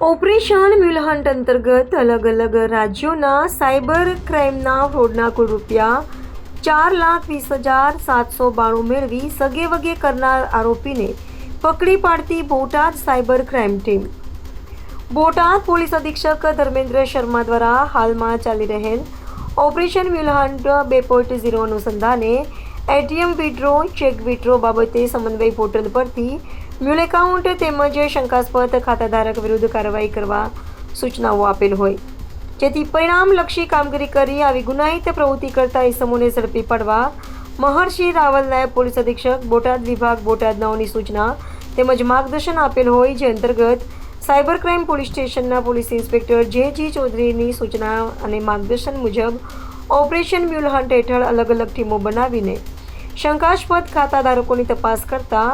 Operation મ્યુલહન્ટ અંતર્ગત અલગ અલગ રાજ્યોના સાયબર ક્રાઇમના ફ્રોડના કુલ રૂપિયા 4,20,792 મેળવી સગે વગે કરનાર આરોપીને પકડી પાડતી Botad cyber crime team. Botad police અધિક્ષક ધર્મેન્દ્ર શર્મા દ્વારા હાલમાં ચાલી રહેલ ઓપરેશન મ્યુલહન્ટ 2.0 અનુસંધાને એટીએમ વિડ્રો, ચેક વિડ્રો બાબતે સમન્વય પોર્ટલ પરથી મ્યુલ એકાઉન્ટ તેમજ શંકાસ્પદ ખાતાધારક વિરુદ્ધ કાર્યવાહી કરવા સૂચનાઓ આપેલ હોય, જેથી પરિણામલક્ષી કામગીરી કરી આવી ગુનાહિત પ્રવૃત્તિ કરતા ઇસમોને ઝડપી પાડવા મહર્ષિ રાવલ નાયબ પોલીસ અધિક્ષક બોટાદ વિભાગ બોટાદનાઓની સૂચના તેમજ માર્ગદર્શન આપેલ હોય, જે અંતર્ગત સાયબર ક્રાઇમ પોલીસ સ્ટેશનના પોલીસ ઇન્સ્પેક્ટર જે ચૌધરીની સૂચના અને માર્ગદર્શન મુજબ ઓપરેશન મ્યુલહન્ટ હેઠળ અલગ અલગ ટીમો બનાવીને શંકાસ્પદ ખાતાધારકોની તપાસ કરતા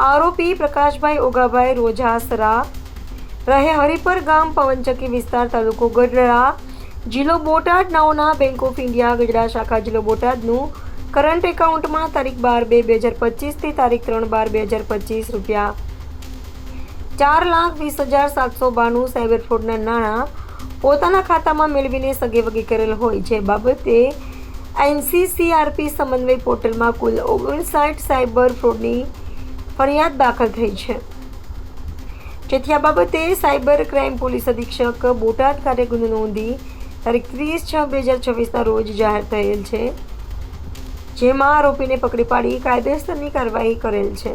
આરોપી પ્રકાશભાઈ ઓગાભાઈ રોજાસરા રહે હરિપર ગામ, પવનચક્કી વિસ્તાર, તાલુકો ગઢડા, જિલ્લો બોટાદ, નાઓના બેંક ઓફ ઇન્ડિયા ગઢડા શાખા જિલ્લો બોટાદનું કરંટ એકાઉન્ટમાં તારીખ 12/2/2025 થી તારીખ 3/12/2025 રૂપિયા 4,20,792 સાયબર ફ્રોડના નાણાં પોતાના ખાતામાં મેળવીને સગે વગે કરેલ હોય, જે બાબતે એનસીસીઆરપી સમન્વય પોર્ટલમાં કુલ 59 સાયબર ફ્રોડની ફરિયાદ દાખલ થઈ છે, જેથી આ બાબતે સાયબર ક્રાઇમ પોલીસ અધિક્ષક બોટાદ ખાતે ગુનો નોંધી તારીખ 30/6/2026 રોજ જાહેર થયેલ છે, જેમાં આરોપીને પકડી પાડી કાયદેસરની કાર્યવાહી કરેલ છે.